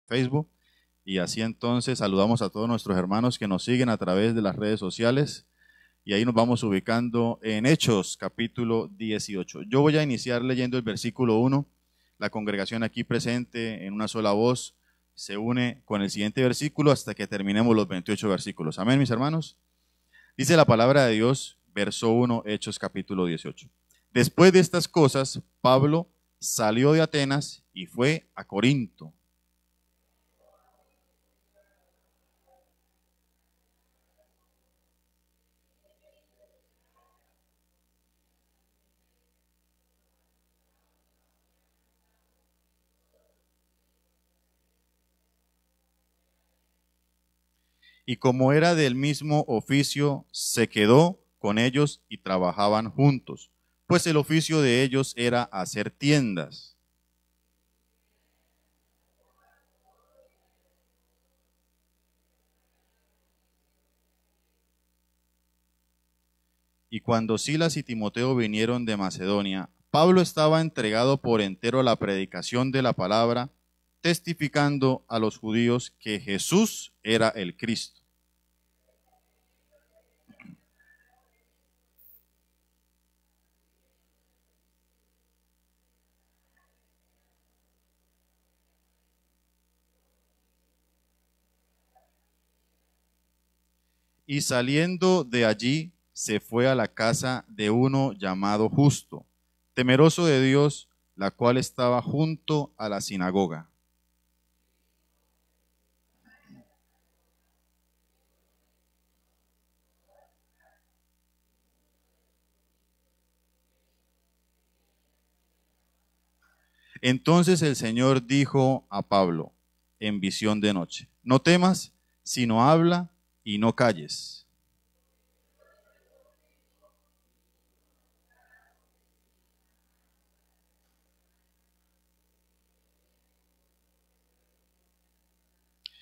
Facebook. Y así entonces saludamos a todos nuestros hermanos que nos siguen a través de las redes sociales. Y ahí nos vamos ubicando en Hechos, capítulo 18. Yo voy a iniciar leyendo el versículo 1. La congregación aquí presente en una sola voz se une con el siguiente versículo hasta que terminemos los 28 versículos. Amén, mis hermanos. Dice la palabra de Dios, verso 1, Hechos capítulo 18. Después de estas cosas, Pablo salió de Atenas y fue a Corinto. Y como era del mismo oficio, se quedó con ellos y trabajaban juntos, pues el oficio de ellos era hacer tiendas. Y cuando Silas y Timoteo vinieron de Macedonia, Pablo estaba entregado por entero a la predicación de la palabra, testificando a los judíos que Jesús era el Cristo. Y saliendo de allí, se fue a la casa de uno llamado Justo, temeroso de Dios, la cual estaba junto a la sinagoga. Entonces el Señor dijo a Pablo en visión de noche: no temas, sino habla y no calles.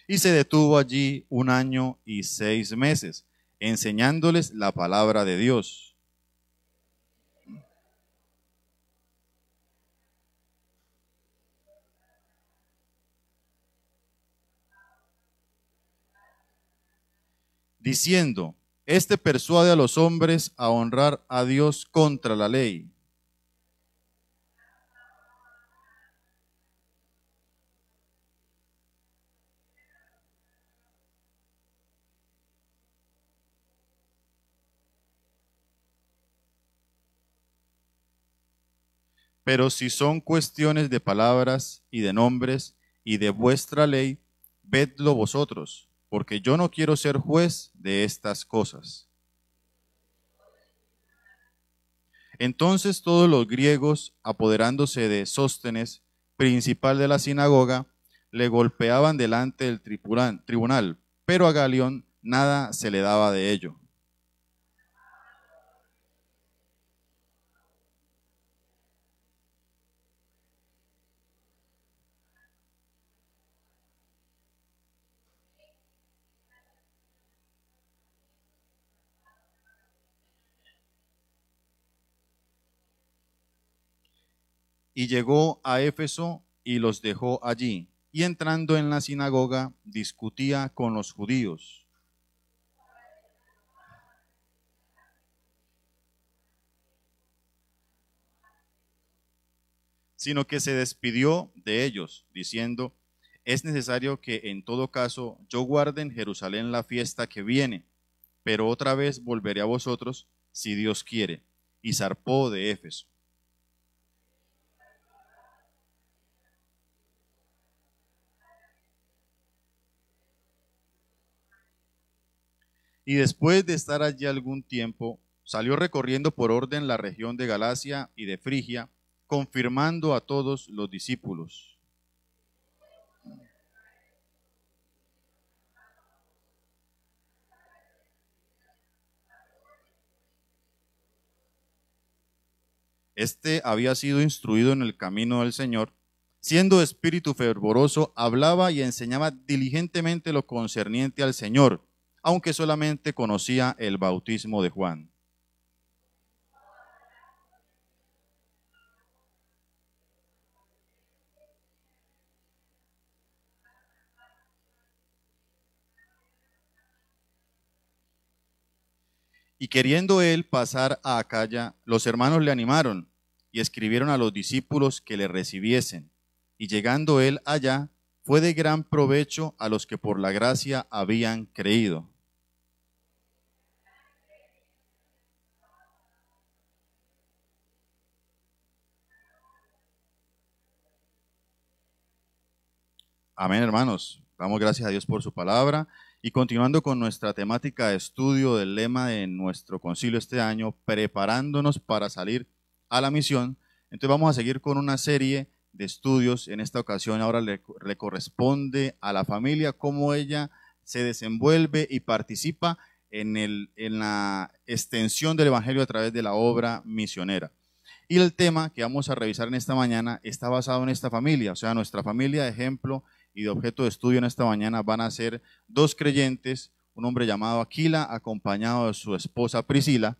Y se detuvo allí 1 año y 6 meses, enseñándoles la palabra de Dios. Diciendo: este persuade a los hombres a honrar a Dios contra la ley. Pero si son cuestiones de palabras y de nombres y de vuestra ley, vedlo vosotros, porque yo no quiero ser juez de estas cosas. Entonces todos los griegos, apoderándose de Sóstenes, principal de la sinagoga, le golpeaban delante del tribunal, pero a Galión nada se le daba de ello. Y llegó a Éfeso y los dejó allí, y entrando en la sinagoga discutía con los judíos. Sino que se despidió de ellos, diciendo: es necesario que en todo caso yo guarde en Jerusalén la fiesta que viene, pero otra vez volveré a vosotros, si Dios quiere. Y zarpó de Éfeso. Y después de estar allí algún tiempo, salió recorriendo por orden la región de Galacia y de Frigia, confirmando a todos los discípulos. Este había sido instruido en el camino del Señor, siendo de espíritu fervoroso, hablaba y enseñaba diligentemente lo concerniente al Señor, aunque solamente conocía el bautismo de Juan. Y queriendo él pasar a Acaya, los hermanos le animaron y escribieron a los discípulos que le recibiesen. Y llegando él allá, fue de gran provecho a los que por la gracia habían creído. Amén, hermanos. Damos gracias a Dios por su palabra. Y continuando con nuestra temática de estudio del lema de nuestro concilio este año, preparándonos para salir a la misión, entonces vamos a seguir con una serie de estudios. En esta ocasión ahora le corresponde a la familia cómo ella se desenvuelve y participa en la extensión del Evangelio a través de la obra misionera. Y el tema que vamos a revisar en esta mañana está basado en esta familia, o sea, nuestra familia de ejemplo y de objeto de estudio en esta mañana van a ser dos creyentes, un hombre llamado Aquila, acompañado de su esposa Priscila,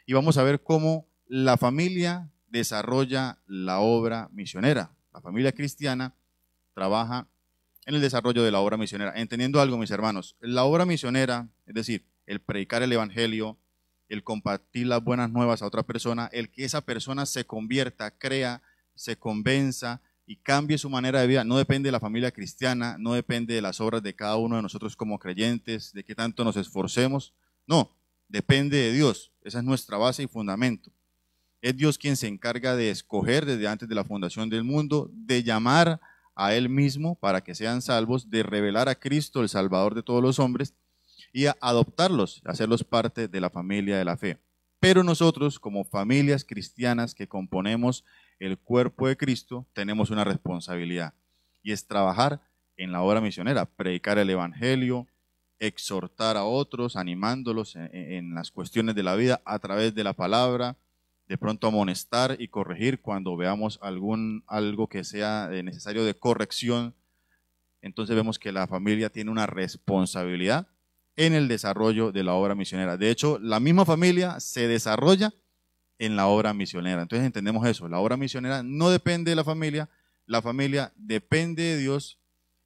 y vamos a ver cómo la familia desarrolla la obra misionera. La familia cristiana trabaja en el desarrollo de la obra misionera. Entendiendo algo, mis hermanos, la obra misionera, es decir, el predicar el evangelio, el compartir las buenas nuevas a otra persona, el que esa persona se convierta, crea, se convenza y cambie su manera de vida, no depende de la familia cristiana, no depende de las obras de cada uno de nosotros como creyentes, de qué tanto nos esforcemos, no, depende de Dios, esa es nuestra base y fundamento. Es Dios quien se encarga de escoger desde antes de la fundación del mundo, de llamar a Él mismo para que sean salvos, de revelar a Cristo, el Salvador de todos los hombres, y a adoptarlos, a hacerlos parte de la familia de la fe. Pero nosotros, como familias cristianas que componemos el cuerpo de Cristo, tenemos una responsabilidad, y es trabajar en la obra misionera, predicar el evangelio, exhortar a otros, animándolos en las cuestiones de la vida a través de la palabra, de pronto amonestar y corregir cuando veamos algo que sea necesario de corrección. Entonces vemos que la familia tiene una responsabilidad en el desarrollo de la obra misionera. De hecho, la misma familia se desarrolla en la obra misionera. Entonces entendemos eso, la obra misionera no depende de la familia depende de Dios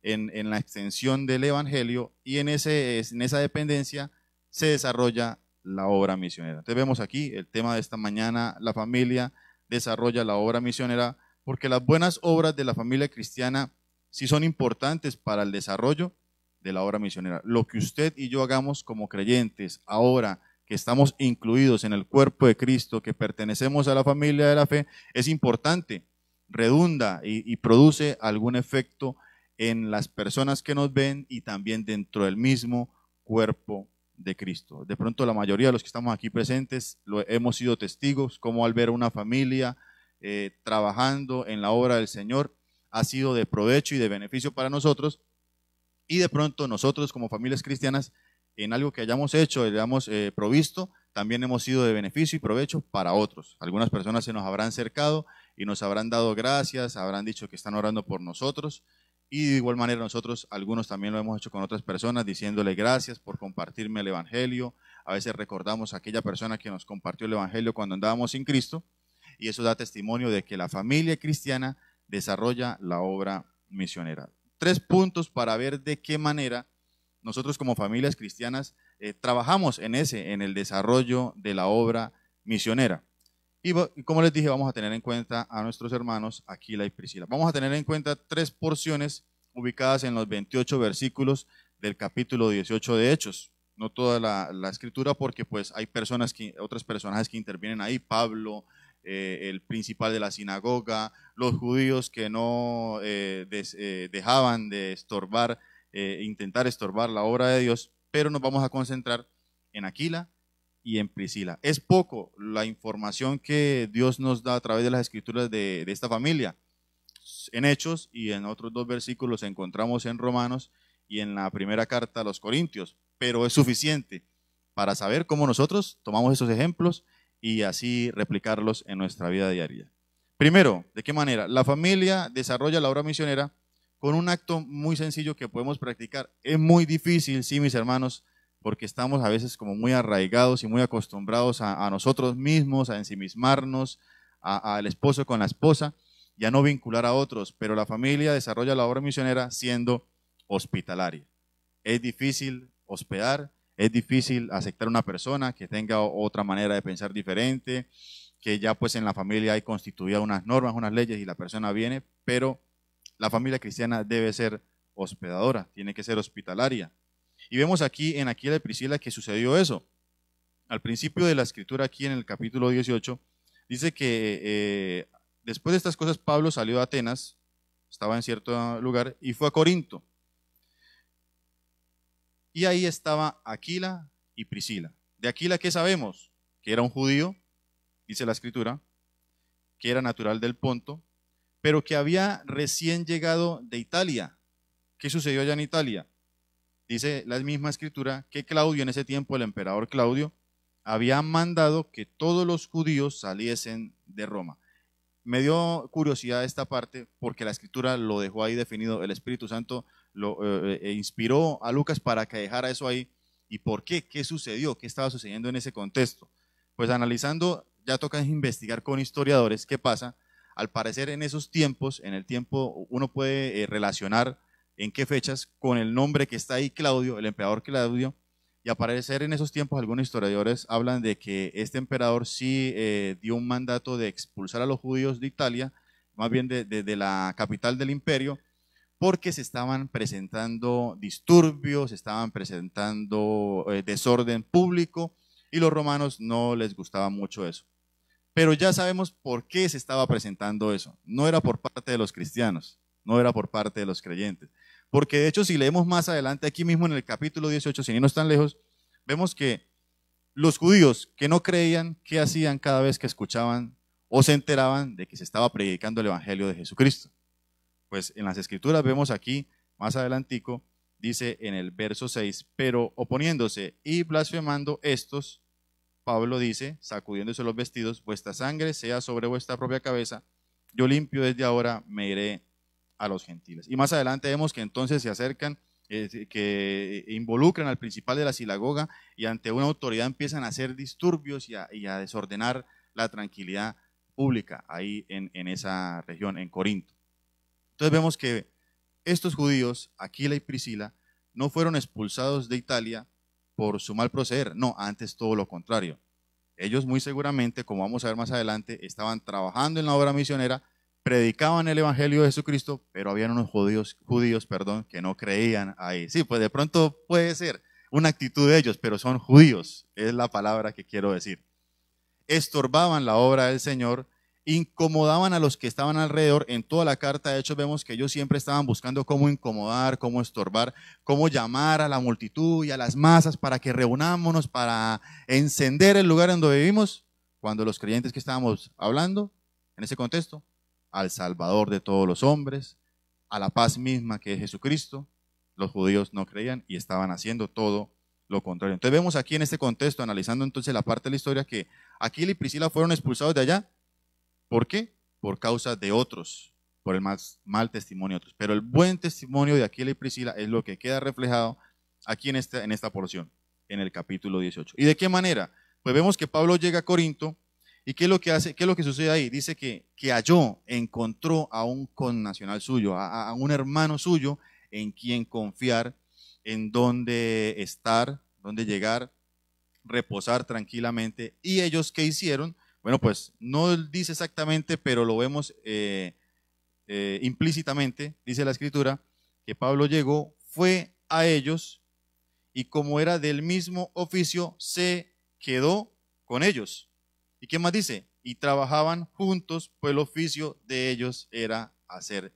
en la extensión del evangelio, y en esa dependencia se desarrolla la obra misionera. Entonces vemos aquí el tema de esta mañana: la familia desarrolla la obra misionera, porque las buenas obras de la familia cristiana sí son importantes para el desarrollo de la obra misionera. Lo que usted y yo hagamos como creyentes ahora que estamos incluidos en el cuerpo de Cristo, que pertenecemos a la familia de la fe, es importante, redunda y produce algún efecto en las personas que nos ven y también dentro del mismo cuerpo de Cristo. De pronto la mayoría de los que estamos aquí presentes hemos sido testigos como al ver una familia trabajando en la obra del Señor ha sido de provecho y de beneficio para nosotros, y de pronto nosotros como familias cristianas en algo que hayamos hecho, hayamos provisto, también hemos sido de beneficio y provecho para otros. Algunas personas se nos habrán acercado y nos habrán dado gracias, habrán dicho que están orando por nosotros, y de igual manera nosotros, algunos también lo hemos hecho con otras personas, diciéndole gracias por compartirme el evangelio. A veces recordamos a aquella persona que nos compartió el evangelio cuando andábamos sin Cristo, y eso da testimonio de que la familia cristiana desarrolla la obra misionera. 3 puntos para ver de qué manera nosotros como familias cristianas trabajamos en el desarrollo de la obra misionera. Y como les dije, vamos a tener en cuenta a nuestros hermanos Aquila y Priscila. Vamos a tener en cuenta 3 porciones ubicadas en los 28 versículos del capítulo 18 de Hechos. No toda la escritura, porque pues hay otros personajes que intervienen ahí: Pablo, el principal de la sinagoga, los judíos que no dejaban de intentar estorbar la obra de Dios, pero nos vamos a concentrar en Aquila y en Priscila. Es poco la información que Dios nos da a través de las escrituras de esta familia. En Hechos y en otros 2 versículos encontramos en Romanos y en la primera carta a los Corintios, pero es suficiente para saber cómo nosotros tomamos esos ejemplos y así replicarlos en nuestra vida diaria. Primero, ¿de qué manera? La familia desarrolla la obra misionera con un acto muy sencillo que podemos practicar. Es muy difícil, sí, mis hermanos, porque estamos a veces como muy arraigados y muy acostumbrados a nosotros mismos, a ensimismarnos, al esposo con la esposa y a no vincular a otros, pero la familia desarrolla la obra misionera siendo hospitalaria. Es difícil hospedar, Es difícil aceptar una persona que tenga otra manera de pensar diferente, que ya pues en la familia hay constituidas unas normas, unas leyes y la persona viene, pero la familia cristiana debe ser hospedadora, tiene que ser hospitalaria. Y vemos aquí en Aquila y Priscila que sucedió eso. Al principio de la escritura, aquí en el capítulo 18, dice que después de estas cosas Pablo salió de Atenas, estaba en cierto lugar, y fue a Corinto. Y ahí estaba Aquila y Priscila. De Aquila, ¿qué sabemos? Que era un judío, dice la escritura, que era natural del Ponto, pero que había recién llegado de Italia. ¿Qué sucedió allá en Italia? Dice la misma escritura que Claudio, en ese tiempo el emperador Claudio, había mandado que todos los judíos saliesen de Roma. Me dio curiosidad esta parte porque la escritura lo dejó ahí definido, el Espíritu Santo lo inspiró a Lucas para que dejara eso ahí. ¿Y por qué? ¿Qué sucedió? ¿Qué estaba sucediendo en ese contexto? Pues analizando, ya toca investigar con historiadores qué pasa. Al parecer en esos tiempos, en el tiempo uno puede relacionar en qué fechas con el nombre que está ahí, Claudio, el emperador Claudio, y al parecer en esos tiempos algunos historiadores hablan de que este emperador sí dio un mandato de expulsar a los judíos de Italia, más bien de la capital del imperio, porque se estaban presentando disturbios, se estaban presentando desorden público y los romanos no les gustaba mucho eso. Pero ya sabemos por qué se estaba presentando eso. No era por parte de los cristianos, no era por parte de los creyentes. Porque de hecho, si leemos más adelante, aquí mismo en el capítulo 18, sin irnos tan lejos, vemos que los judíos que no creían, ¿qué hacían cada vez que escuchaban o se enteraban de que se estaba predicando el evangelio de Jesucristo? Pues en las escrituras vemos aquí, más adelantico, dice en el verso 6, pero oponiéndose y blasfemando estos, Pablo dice, sacudiéndose los vestidos, vuestra sangre sea sobre vuestra propia cabeza, yo limpio desde ahora, me iré a los gentiles. Y más adelante vemos que entonces se acercan, que involucran al principal de la sinagoga y ante una autoridad empiezan a hacer disturbios y a desordenar la tranquilidad pública ahí en esa región, en Corinto. Entonces vemos que estos judíos, Aquila y Priscila, no fueron expulsados de Italia por su mal proceder, no, antes todo lo contrario. Ellos muy seguramente, como vamos a ver más adelante, estaban trabajando en la obra misionera, predicaban el evangelio de Jesucristo, pero habían unos judíos, que no creían ahí. Sí, pues de pronto puede ser una actitud de ellos, pero son judíos, es la palabra que quiero decir. Estorbaban la obra del Señor, incomodaban a los que estaban alrededor. En toda la carta de Hechos vemos que ellos siempre estaban buscando cómo incomodar, cómo estorbar, cómo llamar a la multitud y a las masas para que reunámonos, para encender el lugar en donde vivimos, cuando los creyentes que estábamos hablando en ese contexto, al Salvador de todos los hombres, a la paz misma que es Jesucristo, los judíos no creían y estaban haciendo todo lo contrario. Entonces vemos aquí en este contexto, analizando entonces la parte de la historia, que Aquila y Priscila fueron expulsados de allá. ¿Por qué? Por causa de otros, por el mal testimonio de otros. Pero el buen testimonio de Aquila y Priscila es lo que queda reflejado aquí en esta porción, en el capítulo 18. ¿Y de qué manera? Pues vemos que Pablo llega a Corinto y ¿qué es lo que hace? ¿Qué es lo que sucede ahí? Dice que encontró a un connacional suyo, a un hermano suyo en quien confiar, en dónde estar, dónde llegar, reposar tranquilamente. ¿Y ellos qué hicieron? Bueno, pues no dice exactamente, pero lo vemos implícitamente, dice la escritura, que Pablo llegó, fue a ellos y como era del mismo oficio, se quedó con ellos. ¿Y qué más dice? Y trabajaban juntos, pues el oficio de ellos era hacer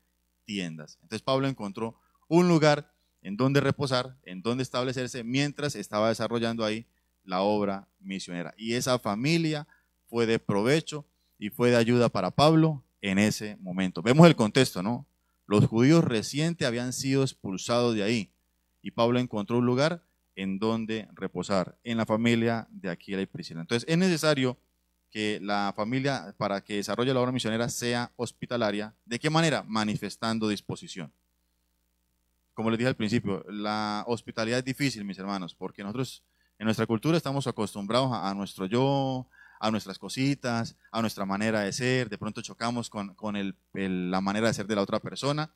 tiendas. Entonces Pablo encontró un lugar en donde reposar, en donde establecerse, mientras estaba desarrollando ahí la obra misionera. Y esa familia fue de provecho y fue de ayuda para Pablo en ese momento. Vemos el contexto, ¿no? Los judíos recientes habían sido expulsados de ahí y Pablo encontró un lugar en donde reposar, en la familia de Aquila y Priscila. Entonces es necesario que la familia, para que desarrolle la obra misionera, sea hospitalaria. ¿De qué manera? Manifestando disposición. Como les dije al principio, la hospitalidad es difícil, mis hermanos, porque nosotros en nuestra cultura estamos acostumbrados a nuestro yo, a nuestras cositas, a nuestra manera de ser. De pronto chocamos con la manera de ser de la otra persona,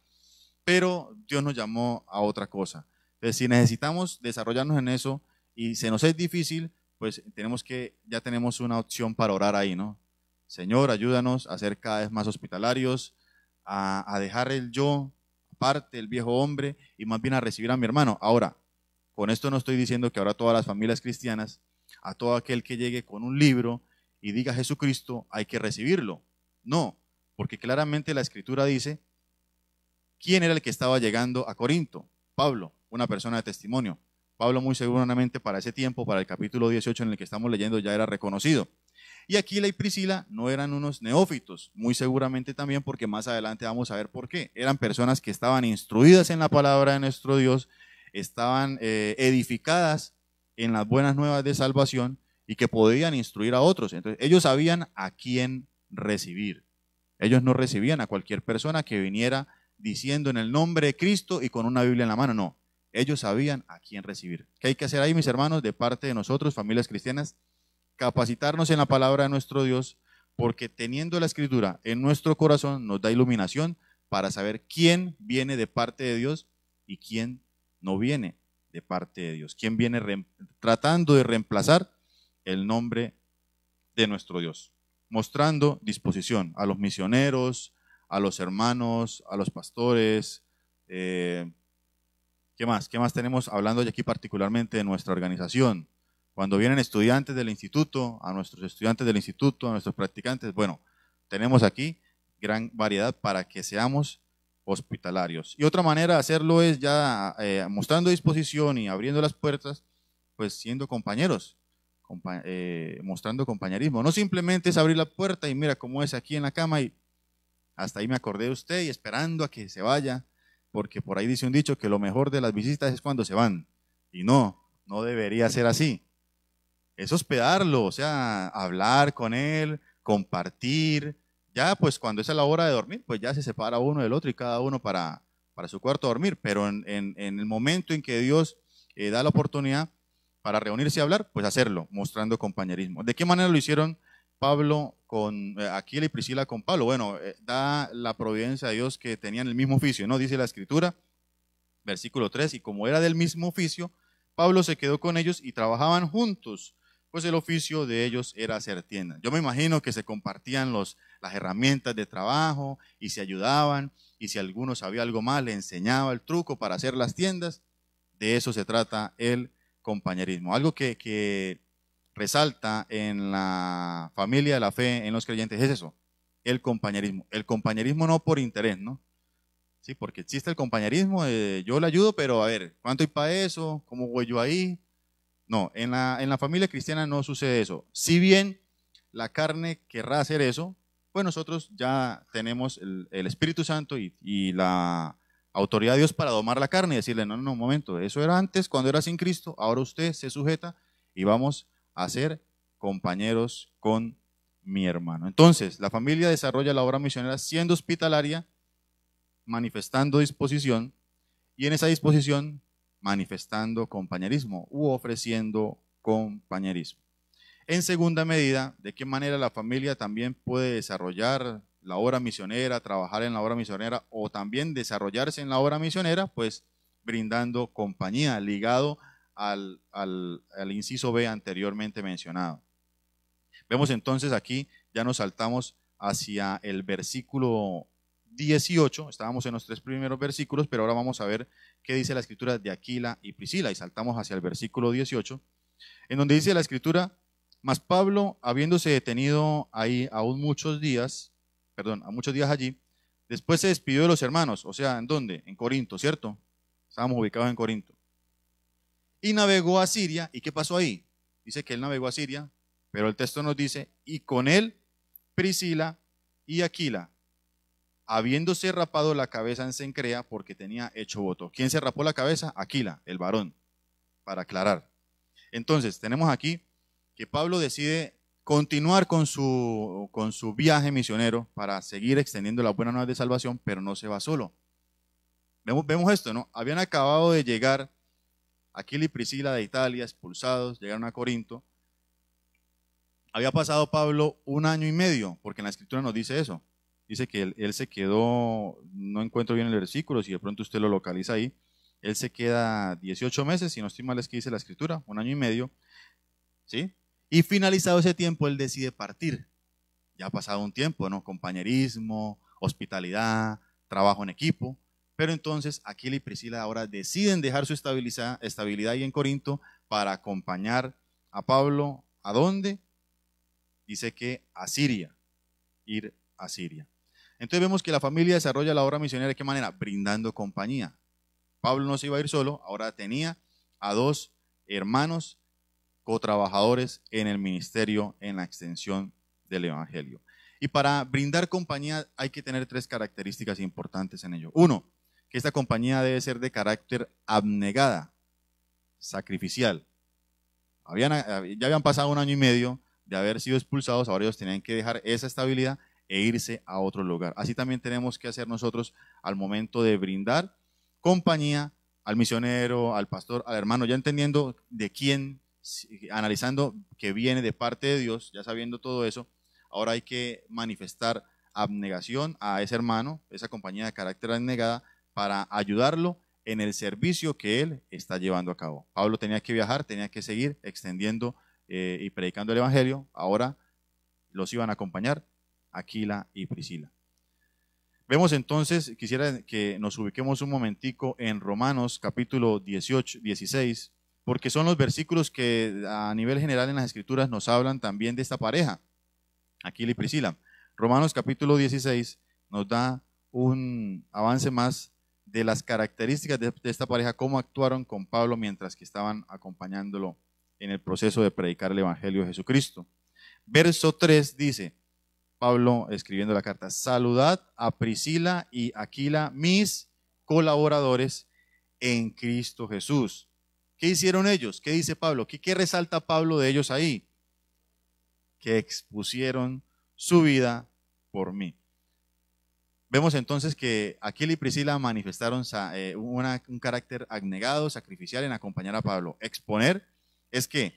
pero Dios nos llamó a otra cosa. Entonces, si necesitamos desarrollarnos en eso y se nos es difícil, pues ya tenemos una opción para orar ahí, ¿no? Señor, ayúdanos a ser cada vez más hospitalarios, a dejar el yo aparte, el viejo hombre, y más bien a recibir a mi hermano. Ahora, con esto no estoy diciendo que ahora todas las familias cristianas, a todo aquel que llegue con un libro y diga Jesucristo, hay que recibirlo. No, porque claramente la Escritura dice quién era el que estaba llegando a Corinto. Pablo, una persona de testimonio. Pablo muy seguramente para ese tiempo, para el capítulo 18 en el que estamos leyendo, ya era reconocido. Y Aquila y Priscila no eran unos neófitos, muy seguramente también, porque más adelante vamos a ver por qué. Eran personas que estaban instruidas en la palabra de nuestro Dios, estaban edificadas en las buenas nuevas de salvación y que podían instruir a otros. Entonces ellos sabían a quién recibir. Ellos no recibían a cualquier persona que viniera diciendo en el nombre de Cristo y con una Biblia en la mano, no. Ellos sabían a quién recibir. ¿Qué hay que hacer ahí, mis hermanos, de parte de nosotros, familias cristianas? Capacitarnos en la palabra de nuestro Dios, porque teniendo la Escritura en nuestro corazón nos da iluminación para saber quién viene de parte de Dios y quién no viene de parte de Dios. Quién viene tratando de reemplazar el nombre de nuestro Dios. Mostrando disposición a los misioneros, a los hermanos, a los pastores. ¿Qué más? ¿Qué más tenemos hablando aquí particularmente de nuestra organización? Cuando vienen estudiantes del instituto, a nuestros estudiantes del instituto, a nuestros practicantes, bueno, tenemos aquí gran variedad para que seamos hospitalarios. Y otra manera de hacerlo es ya mostrando disposición y abriendo las puertas, pues siendo compañeros, mostrando compañerismo. No simplemente es abrir la puerta y mira cómo es aquí en la cama y hasta ahí me acordé de usted y esperando a que se vaya, porque por ahí dice un dicho que lo mejor de las visitas es cuando se van. Y no debería ser así. Es hospedarlo, o sea, hablar con él, compartir. Ya pues cuando es a la hora de dormir, pues ya se separa uno del otro y cada uno para su cuarto a dormir. Pero en el momento en que Dios da la oportunidad para reunirse y hablar, pues hacerlo, mostrando compañerismo. ¿De qué manera lo hicieron Pablo con Aquila y Priscila con Pablo? Bueno, da la providencia de Dios que tenían el mismo oficio, ¿no? Dice la Escritura, versículo 3, y como era del mismo oficio, Pablo se quedó con ellos y trabajaban juntos, pues el oficio de ellos era hacer tiendas. Yo me imagino que se compartían las herramientas de trabajo y se ayudaban, y si alguno sabía algo más, le enseñaba el truco para hacer las tiendas. De eso se trata el compañerismo. Algo que resalta en la familia de la fe, en los creyentes, es eso, el compañerismo. El compañerismo no por interés, ¿no? Sí, porque existe el compañerismo, yo le ayudo, pero a ver, ¿cuánto hay para eso? ¿Cómo voy yo ahí? No, en la familia cristiana no sucede eso. Si bien la carne querrá hacer eso, pues nosotros ya tenemos el Espíritu Santo y la autoridad de Dios para domar la carne y decirle, no, un momento, eso era antes, cuando era sin Cristo, ahora usted se sujeta y vamos a ser compañeros con mi hermano. Entonces, la familia desarrolla la obra misionera siendo hospitalaria, manifestando disposición, y en esa disposición manifestando compañerismo u ofreciendo compañerismo. En segunda medida, ¿de qué manera la familia también puede desarrollar la obra misionera, trabajar en la obra misionera o también desarrollarse en la obra misionera? Pues brindando compañía, ligado al inciso B anteriormente mencionado. Vemos entonces aquí, ya nos saltamos hacia el versículo 18, estábamos en los 3 primeros versículos, pero ahora vamos a ver qué dice la Escritura de Aquila y Priscila, y saltamos hacia el versículo 18, en donde dice la Escritura, mas Pablo, habiéndose detenido ahí aún muchos días allí, después se despidió de los hermanos, o sea, ¿en dónde? En Corinto, ¿cierto? Estábamos ubicados en Corinto. Y navegó a Siria, ¿y qué pasó ahí? Dice que él navegó a Siria, pero el texto nos dice, y con él Priscila y Aquila, habiéndose rapado la cabeza en Cencrea porque tenía hecho voto. ¿Quién se rapó la cabeza? Aquila, el varón, para aclarar. Entonces, tenemos aquí que Pablo decide continuar con su viaje misionero para seguir extendiendo la buena nueva de salvación, pero no se va solo. Vemos esto, ¿no? Habían acabado de llegar Aquila y Priscila de Italia, expulsados, llegaron a Corinto. Había pasado Pablo 1 año y medio, porque en la Escritura nos dice eso. Dice que él se quedó, no encuentro bien el versículo, si de pronto usted lo localiza ahí, Él se queda 18 meses, si no estoy mal es que dice la escritura, 1 año y medio, ¿sí? Y finalizado ese tiempo, él decide partir. Ya ha pasado un tiempo, ¿no? Compañerismo, hospitalidad, trabajo en equipo. Pero entonces Aquila y Priscila ahora deciden dejar su estabilidad ahí en Corinto para acompañar a Pablo. ¿A dónde? Dice que a Siria, ir a Siria. Entonces vemos que la familia desarrolla la obra misionera ¿de qué manera? Brindando compañía. Pablo no se iba a ir solo, ahora tenía a 2 hermanos cotrabajadores en el ministerio, en la extensión del evangelio. Y para brindar compañía hay que tener 3 características importantes en ello. 1, que esta compañía debe ser de carácter abnegada, sacrificial. Ya habían pasado 1 año y medio de haber sido expulsados, ahora ellos tenían que dejar esa estabilidad e irse a otro lugar. Así también tenemos que hacer nosotros al momento de brindar compañía al misionero, al pastor, al hermano, ya entendiendo de quién, analizando que viene de parte de Dios, ya sabiendo todo eso, ahora hay que manifestar abnegación a ese hermano, esa compañía de carácter abnegada, para ayudarlo en el servicio que él está llevando a cabo. Pablo tenía que viajar, tenía que seguir extendiendo y predicando el evangelio, ahora los iban a acompañar Aquila y Priscila. Vemos entonces, quisiera que nos ubiquemos un momentico en Romanos capítulo 18, 16, porque son los versículos que a nivel general en las escrituras nos hablan también de esta pareja, Aquila y Priscila. Romanos capítulo 16 nos da un avance más de las características de esta pareja, cómo actuaron con Pablo mientras que estaban acompañándolo en el proceso de predicar el evangelio de Jesucristo. Verso 3 dice, Pablo escribiendo la carta, saludad a Priscila y Aquila, mis colaboradores en Cristo Jesús. ¿Qué hicieron ellos? ¿Qué dice Pablo? ¿Qué resalta Pablo de ellos ahí? Que expusieron su vida por mí. Vemos entonces que Aquila y Priscila manifestaron un carácter abnegado, sacrificial en acompañar a Pablo. Exponer es que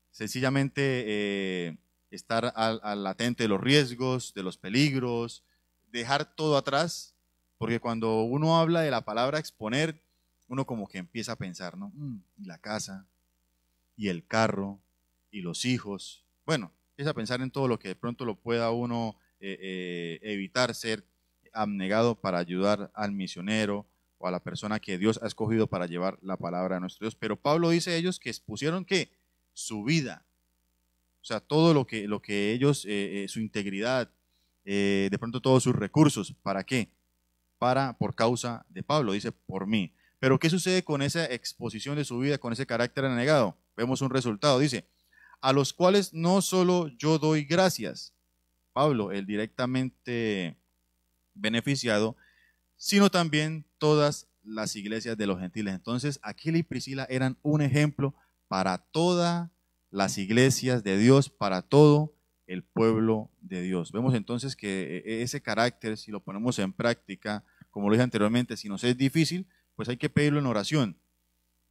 sencillamente estar al latente de los riesgos, de los peligros, dejar todo atrás, porque cuando uno habla de la palabra exponer, uno como que empieza a pensar, ¿no? Y la casa, y el carro, y los hijos. Bueno, empieza a pensar en todo lo que de pronto lo pueda uno evitar ser abnegado para ayudar al misionero o a la persona que Dios ha escogido para llevar la palabra de nuestro Dios. Pero Pablo dice a ellos que expusieron ¿qué? Su vida. O sea, todo lo que ellos, su integridad, de pronto todos sus recursos, ¿para qué? Por causa de Pablo, dice, por mí. Pero ¿qué sucede con esa exposición de su vida, con ese carácter anegado? Vemos un resultado, dice, a los cuales no solo yo doy gracias, Pablo, el directamente beneficiado, sino también todas las iglesias de los gentiles. Entonces, Aquila y Priscila eran un ejemplo para todas las iglesias de Dios, para todo el pueblo de Dios. Vemos entonces que ese carácter, si lo ponemos en práctica, como lo dije anteriormente, si nos es difícil, pues hay que pedirlo en oración.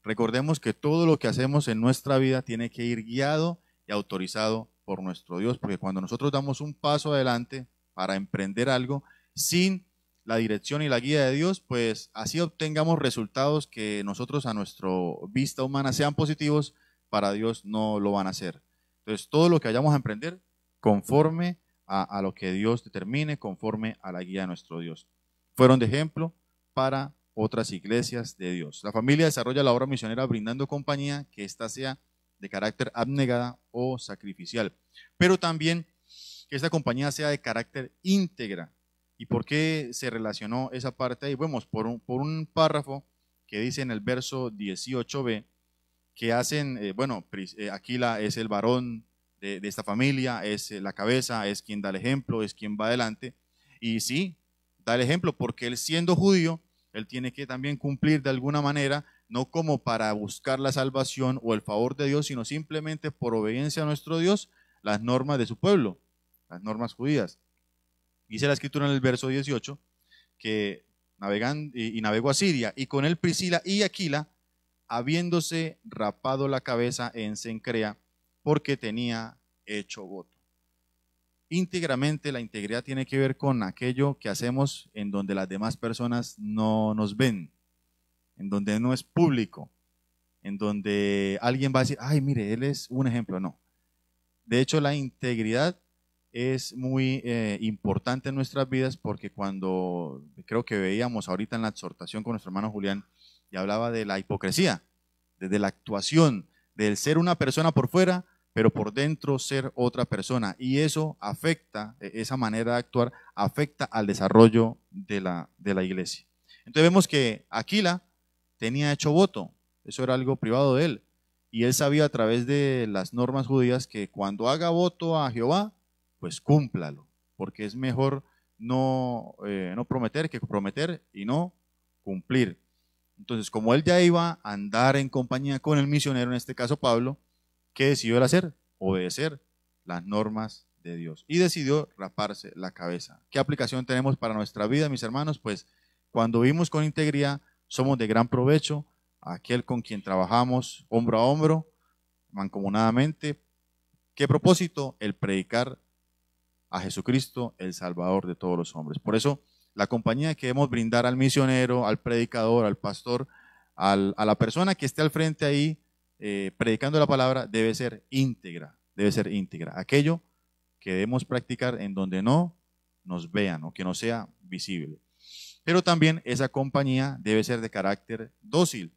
Recordemos que todo lo que hacemos en nuestra vida tiene que ir guiado y autorizado por nuestro Dios, porque cuando nosotros damos un paso adelante para emprender algo sin la dirección y la guía de Dios, pues así obtengamos resultados que nosotros a nuestra vista humana sean positivos, para Dios no lo van a hacer. Entonces, todo lo que vayamos a emprender, conforme a lo que Dios determine, conforme a la guía de nuestro Dios. Fueron de ejemplo para otras iglesias de Dios. La familia desarrolla la obra misionera brindando compañía, que ésta sea de carácter abnegada o sacrificial, pero también que esta compañía sea de carácter íntegra. ¿Y por qué se relacionó esa parte ahí? Vemos por un párrafo que dice en el verso 18b, que hacen, Aquila es el varón de esta familia, es la cabeza, es quien da el ejemplo, es quien va adelante, y sí, da el ejemplo, porque él siendo judío, él tiene que también cumplir de alguna manera, no como para buscar la salvación o el favor de Dios, sino simplemente por obediencia a nuestro Dios, las normas de su pueblo, las normas judías. Dice la escritura en el verso 18, que navegó a Siria, y con él Priscila y Aquila, habiéndose rapado la cabeza en Cencrea, porque tenía hecho voto. Íntegramente, la integridad tiene que ver con aquello que hacemos en donde las demás personas no nos ven. en donde no es público, en donde alguien va a decir, ay, mire, él es un ejemplo. No. De hecho, la integridad es muy importante en nuestras vidas, porque cuando creo que veíamos ahorita en la exhortación con nuestro hermano Julián, y hablaba de la hipocresía, desde la actuación, del ser una persona por fuera, pero por dentro ser otra persona. Y eso afecta, esa manera de actuar, afecta al desarrollo de la iglesia. Entonces vemos que Aquila tenía hecho voto, eso era algo privado de él. Y él sabía a través de las normas judías que cuando haga voto a Jehová, pues cúmplalo, porque es mejor no prometer que prometer y no cumplir. Entonces, como él ya iba a andar en compañía con el misionero, en este caso Pablo, ¿qué decidió él hacer? Obedecer las normas de Dios. Y decidió raparse la cabeza. ¿Qué aplicación tenemos para nuestra vida, mis hermanos? Pues cuando vivimos con integridad, somos de gran provecho a aquel con quien trabajamos hombro a hombro, mancomunadamente. ¿Qué propósito? El predicar a Jesucristo, el Salvador de todos los hombres. Por eso, la compañía que debemos brindar al misionero, al predicador, al pastor, a la persona que esté al frente ahí, predicando la palabra, debe ser íntegra, aquello que debemos practicar en donde no nos vean o que no sea visible. Pero también esa compañía debe ser de carácter dócil.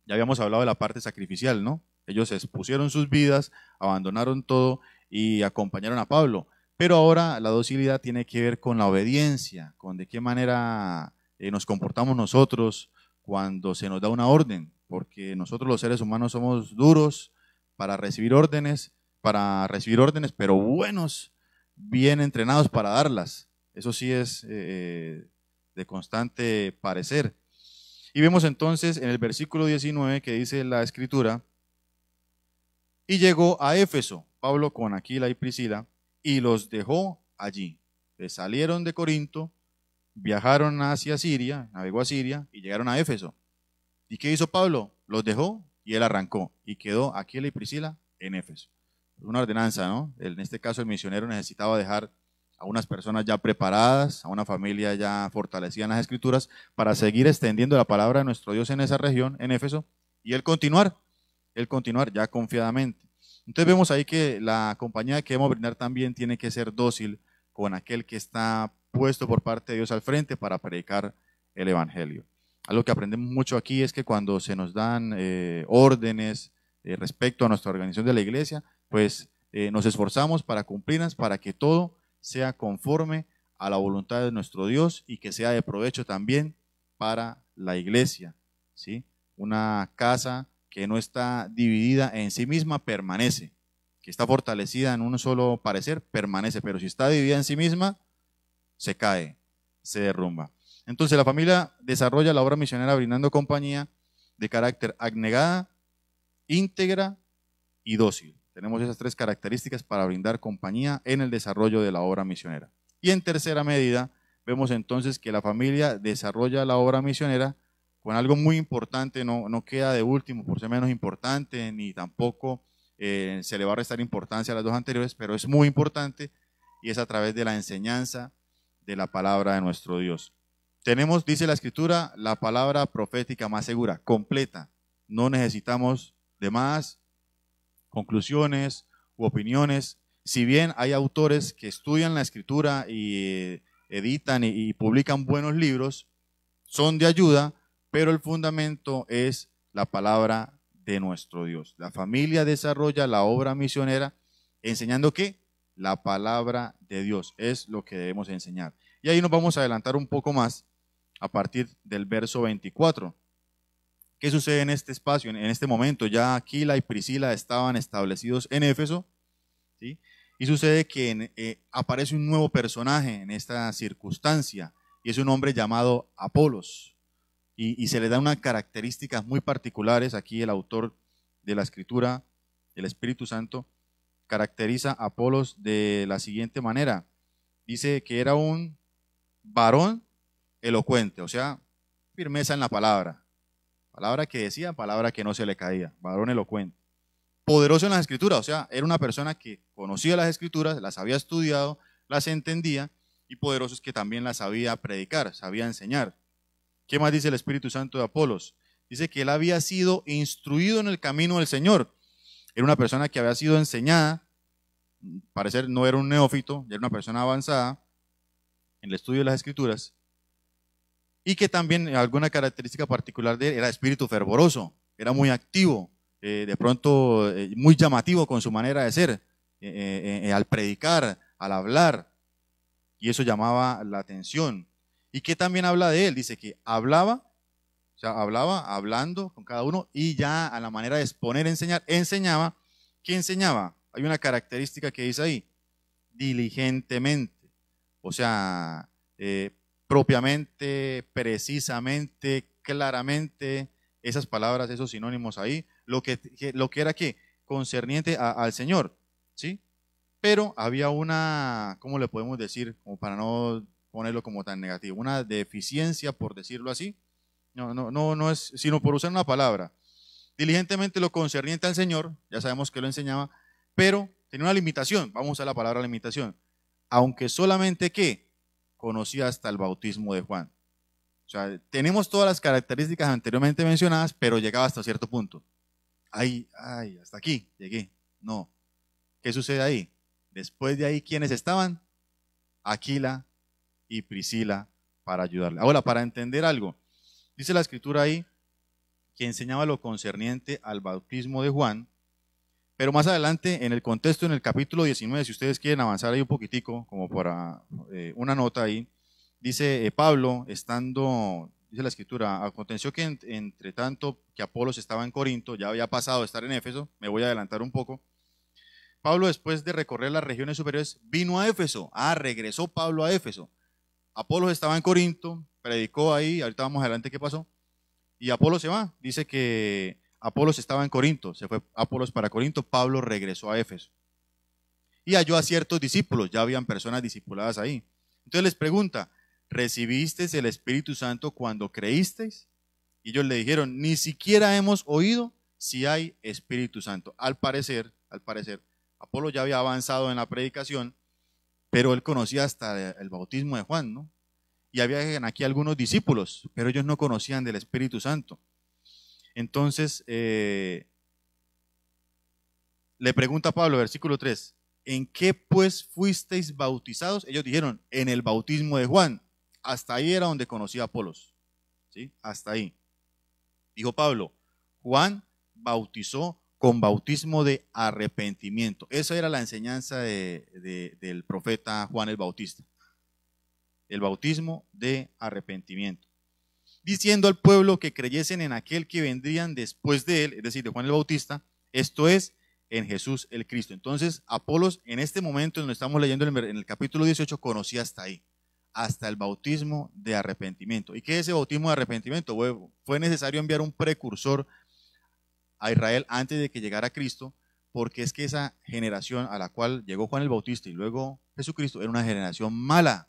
Ya habíamos hablado de la parte sacrificial, ¿no? Ellos expusieron sus vidas, abandonaron todo y acompañaron a Pablo. Pero ahora la docilidad tiene que ver con la obediencia, con de qué manera nos comportamos nosotros cuando se nos da una orden, porque nosotros los seres humanos somos duros para recibir órdenes, pero buenos, bien entrenados para darlas. Eso sí es de constante parecer. Y vemos entonces en el versículo 19 que dice la Escritura, y llegó a Éfeso, Pablo con Aquila y Priscila, y los dejó allí. Salieron de Corinto, viajaron hacia Siria, navegó a Siria y llegaron a Éfeso. ¿Y qué hizo Pablo? Los dejó y él arrancó y quedó Aquila y Priscila en Éfeso. Una ordenanza, ¿no? En este caso el misionero necesitaba dejar a unas personas ya preparadas, a una familia ya fortalecida en las Escrituras, para seguir extendiendo la palabra de nuestro Dios en esa región, en Éfeso, y él continuar ya confiadamente. Entonces vemos ahí que la compañía que debemos brindar también tiene que ser dócil con aquel que está puesto por parte de Dios al frente para predicar el Evangelio. Algo que aprendemos mucho aquí es que cuando se nos dan órdenes respecto a nuestra organización de la iglesia, pues nos esforzamos para cumplirlas, para que todo sea conforme a la voluntad de nuestro Dios y que sea de provecho también para la iglesia, ¿sí? Una casa que no está dividida en sí misma permanece, que está fortalecida en un solo parecer permanece, pero si está dividida en sí misma, se cae, se derrumba. Entonces la familia desarrolla la obra misionera brindando compañía de carácter abnegada, íntegra y dócil. Tenemos esas tres características para brindar compañía en el desarrollo de la obra misionera. Y en tercera medida, vemos entonces que la familia desarrolla la obra misionera con algo muy importante, no queda de último por ser menos importante, ni tampoco se le va a restar importancia a las dos anteriores, pero es muy importante y es a través de la enseñanza de la palabra de nuestro Dios. Tenemos, dice la Escritura, la palabra profética más segura, completa. No necesitamos de más conclusiones u opiniones. Si bien hay autores que estudian la Escritura y editan y publican buenos libros, son de ayuda, pero el fundamento es la palabra de nuestro Dios. La familia desarrolla la obra misionera enseñando que la palabra de Dios es lo que debemos enseñar. Y ahí nos vamos a adelantar un poco más a partir del verso 24. ¿Qué sucede en este espacio, en este momento? Ya Aquila y Priscila estaban establecidos en Éfeso, ¿sí? Y sucede que aparece un nuevo personaje en esta circunstancia, y es un hombre llamado Apolos. Y se le da unas características muy particulares. Aquí el autor de la Escritura, el Espíritu Santo, caracteriza a Apolos de la siguiente manera. Dice que era un varón elocuente, o sea, firmeza en la palabra. Palabra que decía, palabra que no se le caía, varón elocuente. Poderoso en las Escrituras, o sea, era una persona que conocía las Escrituras, las había estudiado, las entendía, y poderoso es que también las sabía predicar, sabía enseñar. ¿Qué más dice el Espíritu Santo de Apolos? Dice que él había sido instruido en el camino del Señor. Era una persona que había sido enseñada, parecer no era un neófito, era una persona avanzada en el estudio de las Escrituras, y que también alguna característica particular de él era espíritu fervoroso, era muy activo, de pronto muy llamativo con su manera de ser, al predicar, al hablar, y eso llamaba la atención. ¿Y qué también habla de él? Dice que hablaba, o sea, hablaba, hablando con cada uno, y ya a la manera de exponer, enseñar, enseñaba. ¿Qué enseñaba? Hay una característica que dice ahí, diligentemente, o sea, propiamente, precisamente, claramente, esas palabras, esos sinónimos ahí, lo que era que concerniente al Señor, ¿sí? Pero había una, ¿cómo le podemos decir? Como para no ponerlo como tan negativo, una deficiencia, por decirlo así. No es, sino por usar una palabra. Diligentemente lo concerniente al Señor, ya sabemos que lo enseñaba, pero tenía una limitación, vamos a usar la palabra limitación, aunque solamente que conocía hasta el bautismo de Juan. O sea, tenemos todas las características anteriormente mencionadas, pero llegaba hasta cierto punto. Ay, hasta aquí llegué. No. ¿Qué sucede ahí? Después de ahí, ¿quiénes estaban? Aquila y Priscila para ayudarle. Ahora, para entender algo, dice la escritura ahí que enseñaba lo concerniente al bautismo de Juan, pero más adelante en el contexto, en el capítulo 19, si ustedes quieren avanzar ahí un poquitico, como para una nota ahí, dice Pablo, estando, dice la escritura, aconteció que entre tanto que Apolos estaba en Corinto, ya había pasado de estar en Éfeso, me voy a adelantar un poco, Pablo, después de recorrer las regiones superiores, vino a Éfeso. Regresó Pablo a Éfeso. Apolos estaba en Corinto, predicó ahí, ahorita vamos adelante qué pasó, y Apolos se va. Dice que Apolos estaba en Corinto, se fue Apolos para Corinto, Pablo regresó a Éfeso. Y halló a ciertos discípulos, ya habían personas discipuladas ahí. Entonces les pregunta, ¿recibisteis el Espíritu Santo cuando creísteis? Y ellos le dijeron, ni siquiera hemos oído si hay Espíritu Santo. Al parecer, Apolo ya había avanzado en la predicación, pero él conocía hasta el bautismo de Juan, ¿no? Y había aquí algunos discípulos, pero ellos no conocían del Espíritu Santo. Entonces, le pregunta a Pablo, versículo 3, ¿en qué pues fuisteis bautizados? Ellos dijeron, en el bautismo de Juan. Hasta ahí era donde conocía a Apolos, ¿sí? Hasta ahí. Dijo Pablo, Juan bautizó con bautismo de arrepentimiento. Esa era la enseñanza del profeta Juan el Bautista. El bautismo de arrepentimiento. Diciendo al pueblo que creyesen en aquel que vendrían después de él, es decir, de Juan el Bautista, esto es, en Jesús el Cristo. Entonces, Apolos, en este momento, donde estamos leyendo en el capítulo 18, conocía hasta ahí, hasta el bautismo de arrepentimiento. ¿Y qué es ese bautismo de arrepentimiento? Fue necesario enviar un precursor a Israel antes de que llegara Cristo, porque es que esa generación a la cual llegó Juan el Bautista y luego Jesucristo era una generación mala,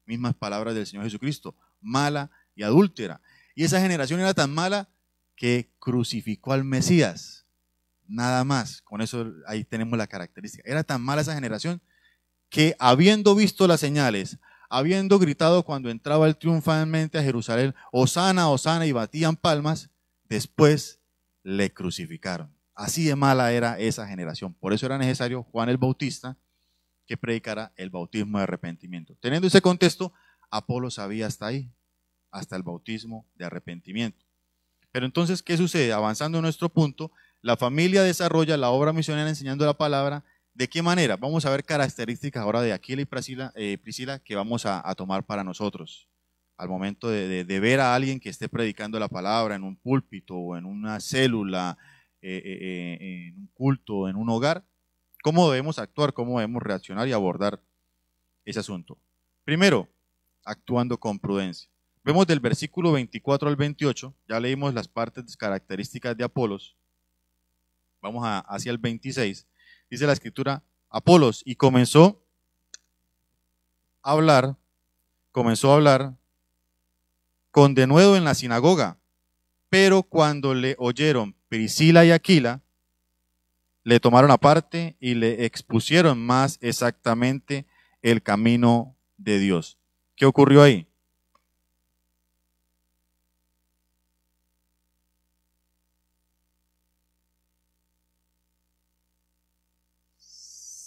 mismas palabras del Señor Jesucristo, mala y adúltera. Y esa generación era tan mala que crucificó al Mesías, nada más. Con eso ahí tenemos la característica. Era tan mala esa generación que habiendo visto las señales, habiendo gritado cuando entraba él triunfalmente a Jerusalén, Hosana, Hosana, y batían palmas, después le crucificaron. Así de mala era esa generación. Por eso era necesario Juan el Bautista que predicara el bautismo de arrepentimiento. Teniendo ese contexto, Apolo sabía hasta ahí, hasta el bautismo de arrepentimiento. Pero entonces, ¿qué sucede? Avanzando en nuestro punto, la familia desarrolla la obra misionera enseñando la palabra. ¿De qué manera? Vamos a ver características ahora de Aquila y Priscila que vamos a tomar para nosotros. Al momento de ver a alguien que esté predicando la palabra en un púlpito o en una célula, en un culto, en un hogar, ¿cómo debemos actuar? ¿Cómo debemos reaccionar y abordar ese asunto? Primero, actuando con prudencia. Vemos del versículo 24 al 28, ya leímos las partes características de Apolos. Vamos hacia el 26. Dice la escritura, Apolos, y comenzó a hablar con denuedo en la sinagoga, pero cuando le oyeron Priscila y Aquila, le tomaron aparte y le expusieron más exactamente el camino de Dios. ¿Qué ocurrió ahí?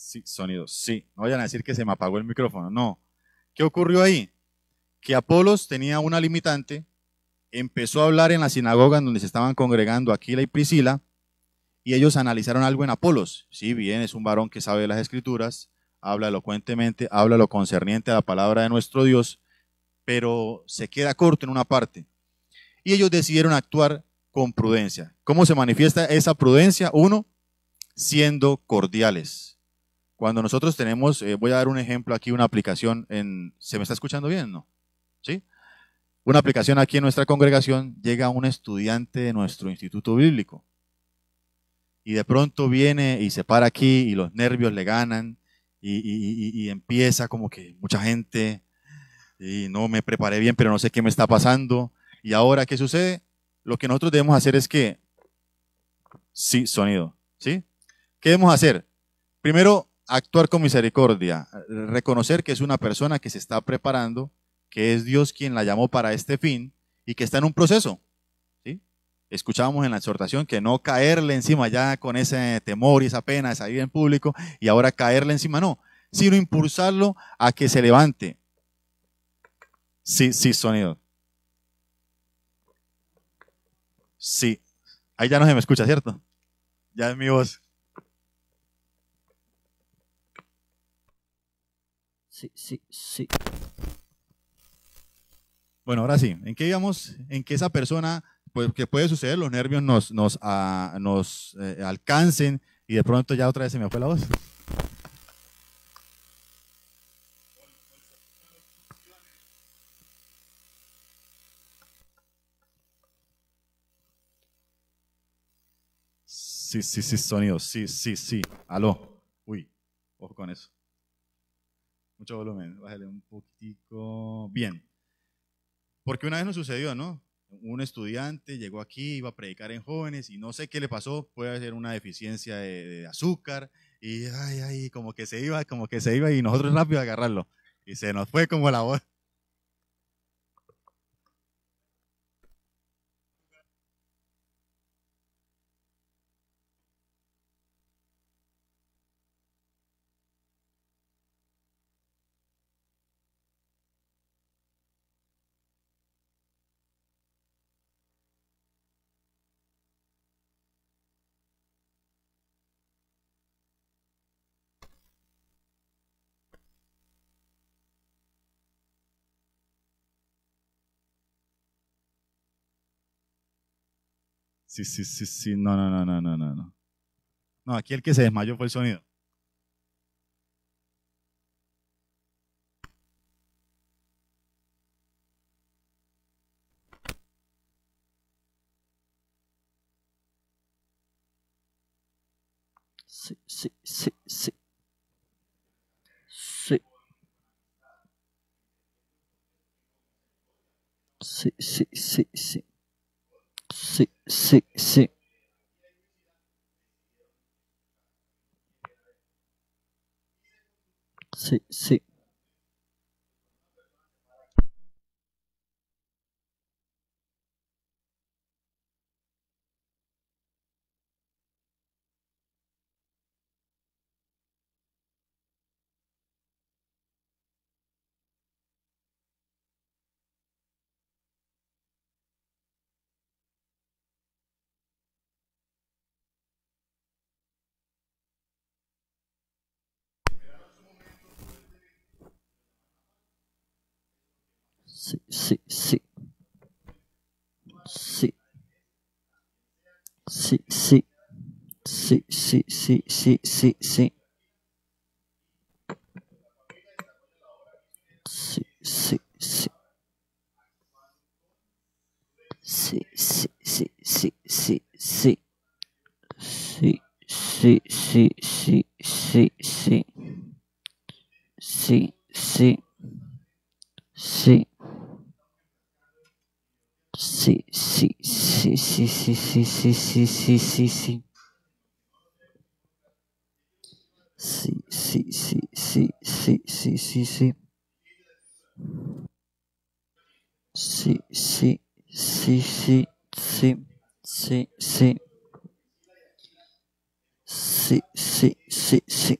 Sí, sonido, sí. No vayan a decir que se me apagó el micrófono, no. ¿Qué ocurrió ahí? Que Apolos tenía una limitante, empezó a hablar en la sinagoga en donde se estaban congregando Aquila y Priscila, y ellos analizaron algo en Apolos. Sí, bien, es un varón que sabe las escrituras, habla elocuentemente, habla lo concerniente a la palabra de nuestro Dios, pero se queda corto en una parte. Y ellos decidieron actuar con prudencia. ¿Cómo se manifiesta esa prudencia? Uno, siendo cordiales. Cuando nosotros tenemos, voy a dar un ejemplo aquí, una aplicación ¿se me está escuchando bien? ¿No? ¿Sí? Una aplicación aquí en nuestra congregación, llega un estudiante de nuestro instituto bíblico y de pronto viene y se para aquí y los nervios le ganan y empieza como que mucha gente y no me preparé bien, pero no sé qué me está pasando. Y ahora, ¿qué sucede? Lo que nosotros debemos hacer es que, sí, sonido, ¿sí? ¿Qué debemos hacer? Primero, actuar con misericordia, reconocer que es una persona que se está preparando, que es Dios quien la llamó para este fin y que está en un proceso, ¿sí? Escuchábamos en la exhortación que no caerle encima ya con ese temor y esa pena de salir en público y ahora caerle encima, no, sino impulsarlo a que se levante. Sí, sí, sonido. Sí. Ahí ya no se me escucha, ¿cierto? Ya es mi voz. Sí, sí, sí. Bueno, ahora sí. ¿En qué íbamos? En que esa persona, pues, que puede suceder, los nervios nos alcancen y de pronto ya otra vez se me fue la voz. Sí, sí, sí, sonido. Sí, sí, sí. Aló. Uy, ojo con eso. Mucho volumen. Bájale un poquitico. Bien. Porque una vez nos sucedió, ¿no? Un estudiante llegó aquí, iba a predicar en jóvenes y no sé qué le pasó, puede ser una deficiencia de azúcar y ay, ay, como que se iba y nosotros rápido a agarrarlo. Y se nos fue como la voz. Sí, sí, sí, sí, no, no, no, no, no, no, no. No, aquí el que se desmayó fue el sonido. Sí, sí, sí, sí. Sí. Sí, sí, sí, sí. Sí, sí, sí. Sí, sí. Sí, sí, sí. Sí. Sí, sí. Sí, sí, sí, sí, sí, sí. Sí, sí, sí. Sí, sí, sí, sí, sí, sí. Sí, sí, sí, sí, sí, sí. Sí, sí, sí. Sí, sí, sí, sí, sí, sí, sí, sí, sí, sí, sí. Sí, sí, sí, sí, sí, sí, sí, sí. Sí, sí, sí, sí, sí, sí, sí. Sí, sí, sí, sí.